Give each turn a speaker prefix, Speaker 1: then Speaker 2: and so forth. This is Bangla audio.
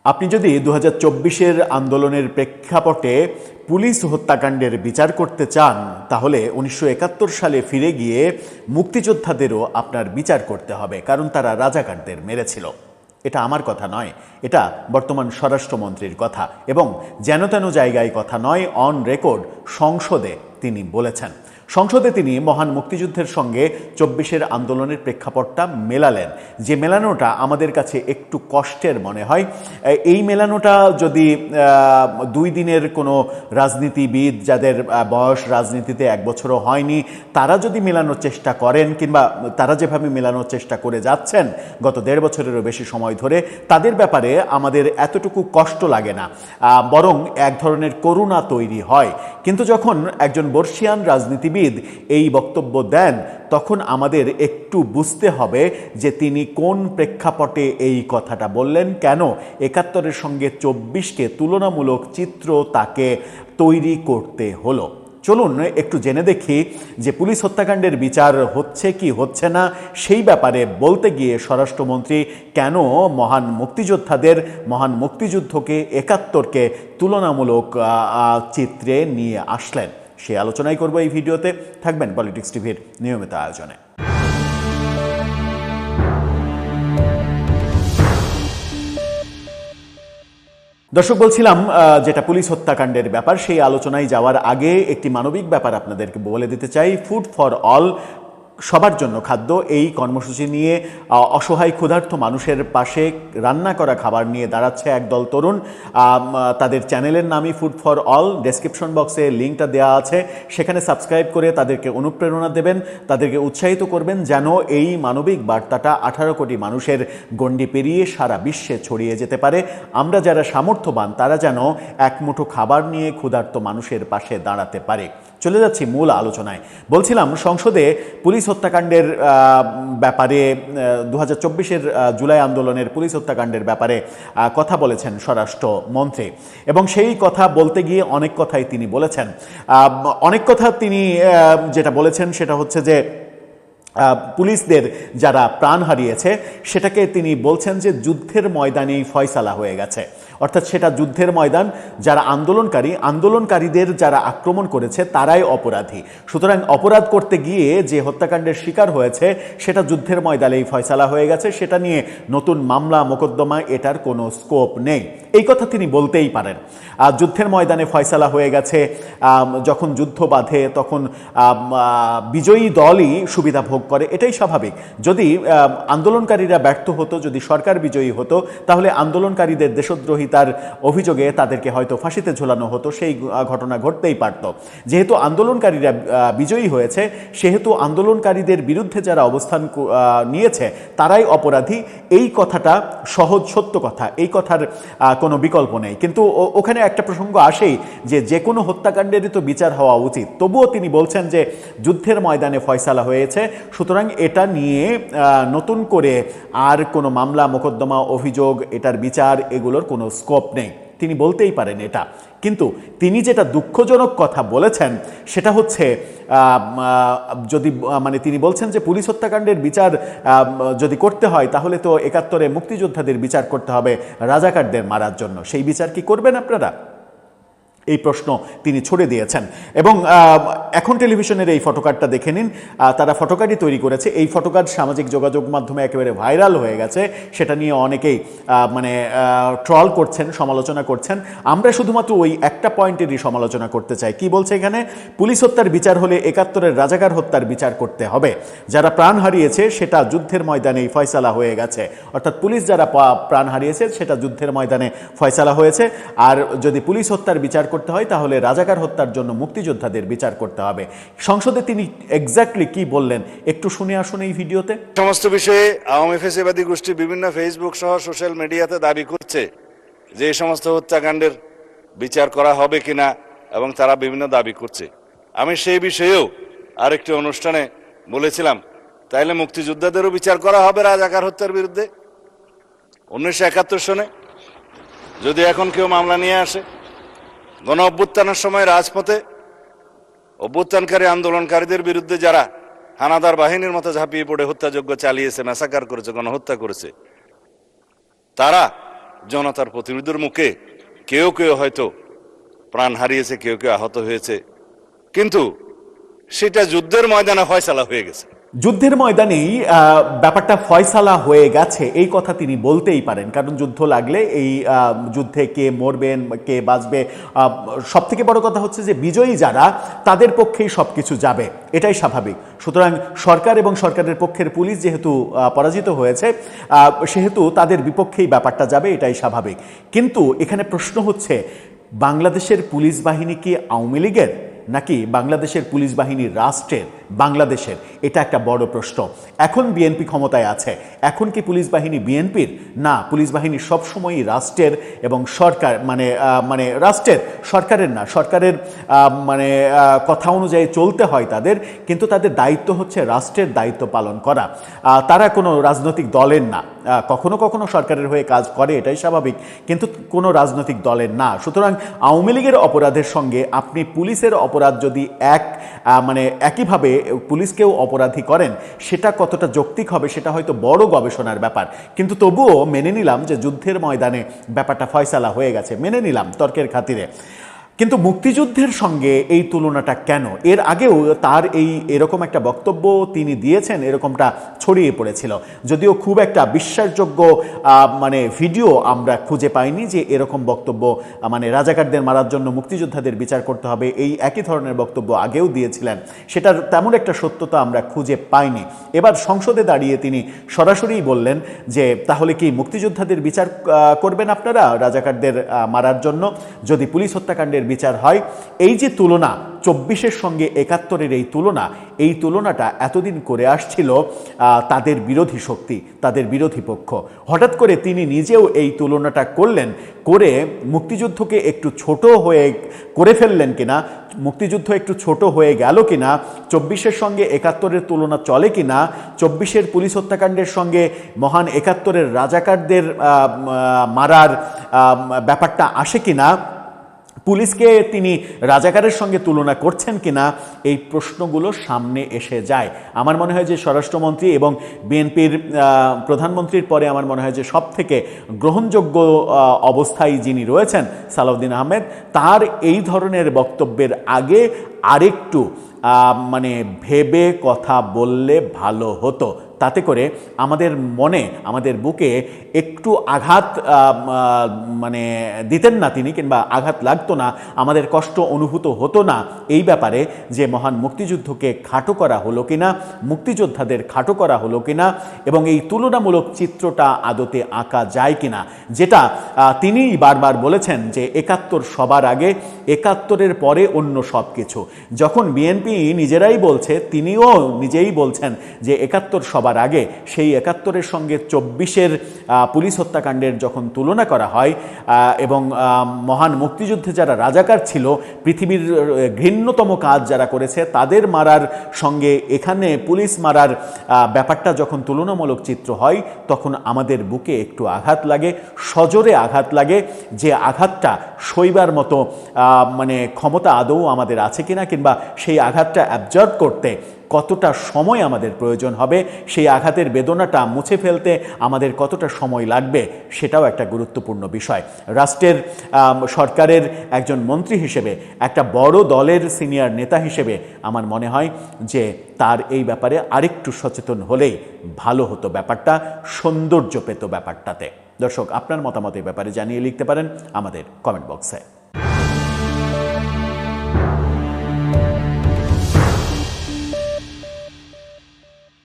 Speaker 1: আপনি যদি 2024-এর আন্দোলনের প্রেক্ষাপটে পুলিশ হত্যাকাণ্ডের বিচার করতে চান, তাহলে 1971 সালে ফিরে গিয়ে মুক্তিযোদ্ধাদেরও আপনার বিচার করতে হবে, কারণ তারা রাজাকারদের মেরেছিল। এটা আমার কথা নয়, এটা বর্তমান স্বরাষ্ট্রমন্ত্রীর কথা, এবং যেন তেন জায়গায় কথা নয়, অন রেকর্ড সংসদে তিনি বলেছেন। সংসদে তিনি মহান মুক্তিযুদ্ধের সঙ্গে 24-এর আন্দোলনের প্রেক্ষাপটটা মেলালেন, যে মেলানোটা আমাদের কাছে একটু কষ্টের মনে হয়। এই মেলানোটা যদি 2 দিনের কোনো রাজনীতিবিদ যাদের বয়স রাজনীতিতে 1 বছরও হয়নি, তারা যদি মেলানোর চেষ্টা করেন, কিংবা তারা যেভাবে মেলানোর চেষ্টা করে যাচ্ছেন গত 1.5 বছরেরও বেশি সময় ধরে, তাদের ব্যাপারে আমাদের এতটুকু কষ্ট লাগে না, বরং এক ধরনের করুণা তৈরি হয়। কিন্তু যখন একজন বর্ষিয়ান রাজনীতিবিদ এই বক্তব্য দেন, তখন আমাদের একটু বুঝতে হবে যে তিনি কোন প্রেক্ষাপটে এই কথাটা বললেন, কেন 71-এর সঙ্গে 24-কে তুলনামূলক চিত্র তাকে তৈরি করতে হলো। চলুন একটু জেনে দেখি যে পুলিশ হত্যাকাণ্ডের বিচার হচ্ছে কি হচ্ছে না, সেই ব্যাপারে বলতে গিয়ে স্বরাষ্ট্রমন্ত্রী কেন মহান মুক্তিযোদ্ধাদের, মহান মুক্তিযুদ্ধকে, 71-কে তুলনামূলক চিত্রে নিয়ে আসলেন। সেই আলোচনাই করব এই ভিডিওতে। থাকবেন পলিটিক্স টিভির নিয়মিত আয়োজনে। দর্শক, বলছিলাম যেটা পুলিশ হত্যাকাণ্ডের ব্যাপার, সেই আলোচনায় যাওয়ার আগে একটি মানবিক ব্যাপার আপনাদেরকে বলে দিতে চাই। ফুড ফর অল, সবার জন্য খাদ্য, এই কর্মসূচি নিয়ে অসহায় ক্ষুধার্ত মানুষের পাশে রান্না করা খাবার নিয়ে দাঁড়াচ্ছে একদল তরুণ। তাদের চ্যানেলের নামই ফুড ফর অল। ডেসক্রিপশন বক্সে লিঙ্কটা দেওয়া আছে, সেখানে সাবস্ক্রাইব করে তাদেরকে অনুপ্রেরণা দেবেন, তাদেরকে উৎসাহিত করবেন যেন এই মানবিক বার্তাটা 18 কোটি মানুষের গণ্ডি পেরিয়ে সারা বিশ্বে ছড়িয়ে যেতে পারে। আমরা যারা সামর্থ্যবান, তারা যেন এক মুঠো খাবার নিয়ে ক্ষুধার্ত মানুষের পাশে দাঁড়াতে পারে। চলে যাচ্ছি মূল আলোচনায়। বলছিলাম, সংসদে পুলিশ হত্যাকাণ্ডের ব্যাপারে 2024-এর জুলাই আন্দোলনের পুলিশ হত্যাকাণ্ডের ব্যাপারে কথা বলেছেন স্বরাষ্ট্রমন্ত্রী, এবং সেই কথা বলতে গিয়ে অনেক কথাই তিনি বলেছেন। অনেক কথা তিনি যেটা বলেছেন সেটা হচ্ছে যে পুলিশদের যারা প্রাণ হারিয়েছে, সেটাকে তিনি বলছেন যে যুদ্ধের ময়দানেই ফয়সালা হয়ে গেছে। অর্থাৎ সেটা যুদ্ধের ময়দান, যারা আন্দোলনকারীদের যারা আক্রমণ করেছে তারাই অপরাধী। সুতরাং অপরাধ করতে গিয়ে যে হত্যাকাণ্ডের শিকার হয়েছে সেটা যুদ্ধের ময়দানেই ফয়সালা হয়ে গেছে, সেটা নিয়ে নতুন মামলা মোকদ্দমা এটার কোনো স্কোপ নেই। এই কথা তিনি বলতেই পারেন। যুদ্ধের ময়দানে ফয়সালা হয়ে গেছে, যখন যুদ্ধ বাধে তখন বিজয়ী দলই সুবিধা ভোগ করে, এটাই স্বাভাবিক। যদি আন্দোলনকারীরা ব্যর্থ হতো, যদি সরকার বিজয়ী হতো, তাহলে আন্দোলনকারীদের দেশদ্রোহিতার অভিযোগে তাদেরকে হয়তো ফাঁসিতে ঝোলানো হতো, সেই ঘটনা ঘটতেই পারত। যেহেতু আন্দোলনকারীরা বিজয়ী হয়েছে, সেহেতু আন্দোলনকারীদের বিরুদ্ধে যারা অবস্থান নিয়েছে তারাই অপরাধী। এই কথাটা সহজ সত্য কথা, এই কথার কোনো বিকল্প নেই। কিন্তু ওখানে একটা প্রসঙ্গ আসেই যে কোনো হত্যাকাণ্ডেরই তো বিচার হওয়া উচিত। তবুও তিনি বলছেন যে যুদ্ধের ময়দানে ফয়সালা হয়েছে, সুতরাং এটা নিয়ে নতুন করে আর কোনো মামলা মোকদ্দমা, অভিযোগ, এটার বিচার, এগুলোর কোনো স্কোপ নেই। তিনি বলতেই পারেন এটা। কিন্তু তিনি যেটা দুঃখজনক কথা বলেছেন সেটা হচ্ছে, যদি তিনি বলছেন যে পুলিশ হত্যাকাণ্ডের বিচার যদি করতে হয়, তাহলে তো 71-এ মুক্তিযোদ্ধাদের বিচার করতে হবে রাজাকারদের মারার জন্য। সেই বিচার কি করবেন আপনারা? এই প্রশ্ন তিনি ছুড়ে দিয়েছেন। এবং এখন টেলিভিশনের এই ফটোকার্ডটা দেখে নিন, তারা ফটোকার্ডই তৈরি করেছে। এই ফটোকার্ড সামাজিক যোগাযোগ মাধ্যমে একেবারে ভাইরাল হয়ে গেছে, সেটা নিয়ে অনেকেই ট্রল করছেন, সমালোচনা করছেন। আমরা শুধুমাত্র ওই একটা পয়েন্টেরই সমালোচনা করতে চাই। কি বলছে এখানে? পুলিশ হত্যার বিচার হলে 71-এর রাজাকার হত্যার বিচার করতে হবে। যারা প্রাণ হারিয়েছে সেটা যুদ্ধের ময়দানেই ফয়সালা হয়ে গেছে। অর্থাৎ পুলিশ যারা প্রাণ হারিয়েছে সেটা যুদ্ধের ময়দানে ফয়সালা হয়েছে। আর যদি পুলিশ হত্যার বিচার করতে হয়, তাহলে রাজাকার হত্যার জন্য মুক্তিযোদ্ধাদের বিচার করতে হবে। সংসদে তিনি এক্স্যাক্টলি কি বললেন একটু শুনে আসুন এই ভিডিওতে।
Speaker 2: সমস্ত বিষয়ে আওয়ামী ফ্যাসিবাদী গোষ্ঠী বিভিন্ন ফেসবুক সহ সোশ্যাল মিডিয়াতে দাবি করছে যে এই সমস্ত হত্যাকাণ্ডের বিচার করা হবে কিনা, এবং তারা বিভিন্ন দাবি করছে। আমি সেই বিষয়েও আরেকটি অনুষ্ঠানে বলেছিলাম, তাইলে মুক্তিযোদ্ধাদেরও বিচার করা হবে রাজাকার হত্যার বিরুদ্ধে 1971 সনে। যদি এখন কেউ মামলা নিয়ে আসে, গণ অভ্যুত্থানের সময় রাজপথে অভ্যুত্থানকারী আন্দোলনকারীদের বিরুদ্ধে যারা হানাদার বাহিনীর মতো ঝাঁপিয়ে পড়ে হত্যাযজ্ঞ চালিয়েছে, ম্যাসাকার করেছে, গণহত্যা করেছে, তারা জনতার প্রতিরোধের মুখে কেউ কেউ হয়তো প্রাণ হারিয়েছে, কেউ কেউ আহত হয়েছে, কিন্তু সেটা যুদ্ধের ময়দানে ফয়সালা হয়ে গেছে।
Speaker 1: যুদ্ধের ময়দানেই ব্যাপারটা ফয়সালা হয়ে গেছে এই কথা তিনি বলতেই পারেন, কারণ যুদ্ধ লাগলে এই যুদ্ধে কে মরবেন কে বাঁচবে, সব থেকে বড় কথা হচ্ছে যে বিজয়ী যারা তাদের পক্ষেই সব কিছু যাবে, এটাই স্বাভাবিক। সুতরাং সরকার এবং সরকারের পক্ষের পুলিশ যেহেতু পরাজিত হয়েছে সেহেতু তাদের বিপক্ষেই ব্যাপারটা যাবে, এটাই স্বাভাবিক। কিন্তু এখানে প্রশ্ন হচ্ছে, বাংলাদেশের পুলিশ বাহিনী কি আওয়ামী লীগের নাকি বাংলাদেশের পুলিশ বাহিনী রাষ্ট্রের, বাংলাদেশের? এটা একটা বড় প্রশ্ন। এখন বিএনপি ক্ষমতায় আছে, এখন কি পুলিশ বাহিনী বিএনপির? না, পুলিশ বাহিনী সবসময়ই রাষ্ট্রের এবং সরকার মানে রাষ্ট্রের, সরকারের না। সরকারের কথা অনুযায়ী চলতে হয় তাদের, কিন্তু তাদের দায়িত্ব হচ্ছে রাষ্ট্রের দায়িত্ব পালন করা। তারা কোনো রাজনৈতিক দলের না, কখনো কখনো সরকারের হয়ে কাজ করে, এটাই স্বাভাবিক, কিন্তু কোনো রাজনৈতিক দলের না। সুতরাং আওয়ামী লীগের অপরাধের সঙ্গে আপনি পুলিশের অপরাধ যদি একইভাবে পুলিশকেও অপরাধী করেন, সেটা কতটা যৌক্তিক হবে সেটা হয়তো বড় গবেষণার ব্যাপার। কিন্তু তবুও মেনে নিলাম যে যুদ্ধের ময়দানে ব্যাপারটা ফয়সালা হয়ে গেছে, মেনে নিলাম তর্কের খাতিরে। কিন্তু মুক্তিযুদ্ধের সঙ্গে এই তুলনাটা কেন? এর আগেও তার এরকম একটা বক্তব্য তিনি দিয়েছেন, এরকমটা ছড়িয়ে পড়েছিল, যদিও খুব একটা বিশ্বাসযোগ্য ভিডিও আমরা খুঁজে পাইনি যে এরকম বক্তব্য, রাজাকারদের মারার জন্য মুক্তিযোদ্ধাদের বিচার করতে হবে, এই একই ধরনের বক্তব্য আগেও দিয়েছিলেন। সেটার তেমন একটা সত্যতা আমরা খুঁজে পাইনি। এবার সংসদে দাঁড়িয়ে তিনি সরাসরিই বললেন যে তাহলে কি মুক্তিযোদ্ধাদের বিচার করবেন আপনারা রাজাকারদের মারার জন্য যদি পুলিশ হত্যাকাণ্ডের বিচার হয়? এই যে তুলনা ২৪-এর সঙ্গে ৭১-এর, এই তুলনাটা এতদিন করে আসছিল তাদের বিরোধী শক্তি, তাদের বিরোধী পক্ষ। হঠাৎ করে তিনি নিজেও এই তুলনাটা করলেন, করে মুক্তিযুদ্ধকে একটু ছোট করে ফেললেন কিনা, মুক্তিযুদ্ধ একটু ছোট হয়ে গেল কিনা, ২৪-এর সঙ্গে ৭১-এর তুলনা চলে কিনা, ২৪-এর পুলিশ হত্যাকাণ্ডের সঙ্গে মহান ৭১-এর রাজাকারদের মারার ব্যাপারটা আসে কিনা, পুলিশকে তিনি রাজাকারের সঙ্গে তুলনা করছেন কিনা, এই প্রশ্নগুলো সামনে এসে যায়। আমার মনে হয় যে স্বরাষ্ট্রমন্ত্রী এবং বিএনপির প্রধানমন্ত্রীর পরে আমার মনে হয় যে সব থেকে গ্রহণযোগ্য অবস্থায় যিনি রয়েছেন সালাউদ্দিন আহমেদ, তার এই ধরনের বক্তব্যের আগে আরেকটু ভেবে কথা বললে ভালো হতো। তাতে করে আমাদের মনে, আমাদের বুকে একটু আঘাত দিতেন না তিনি, কিংবা আঘাত লাগতো না, আমাদের কষ্ট অনুভূত হতো না এই ব্যাপারে যে মহান মুক্তিযুদ্ধকে খাটো করা হলো কিনা, মুক্তিযোদ্ধাদের খাটো করা হলো কিনা, এবং এই তুলনামূলক চিত্রটা আদতে আঁকা যায় কিনা, যেটা তিনিই বারবার বলেছেন যে ৭১ সবার আগে, ৭১-এর পরে অন্য সব কিছু। যখন বিএনপি নিজেরাই বলছে, তিনিও নিজেই বলছেন যে ৭১ সবার আগে, সেই ৭১-এর সঙ্গে ২৪-এর পুলিশ হত্যাকাণ্ডের যখন তুলনা করা হয় এবং মহান মুক্তিযুদ্ধে যারা রাজাকার ছিল, পৃথিবীর ঘৃণ্যতম কাজ যারা করেছে, তাদের মারার সঙ্গে এখানে পুলিশ মারার ব্যাপারটা যখন তুলনামূলক চিত্র হয়, তখন আমাদের বুকে একটু আঘাত লাগে, সজোরে আঘাত লাগে, যে আঘাতটা সইবার মতো ক্ষমতা আদৌ আমাদের আছে কিনা, কিংবা সেই আঘাতটা অ্যাবজর্ব করতে কতটা সময় আমাদের প্রয়োজন হবে, সেই আঘাতের বেদনাটা মুছে ফেলতে আমাদের কতটা সময় লাগবে, সেটাও একটা গুরুত্বপূর্ণ বিষয়। রাষ্ট্রের সরকারের একজন মন্ত্রী হিসেবে, একটা বড় দলের সিনিয়র নেতা হিসেবে আমার মনে হয় যে তার এই ব্যাপারে আরেকটু সচেতন হলেই ভালো হতো, ব্যাপারটা সৌন্দর্য পেত ব্যাপারটাতে। দর্শক, আপনার মতামত এই ব্যাপারে জানিয়ে লিখতে পারেন আমাদের কমেন্ট বক্সে।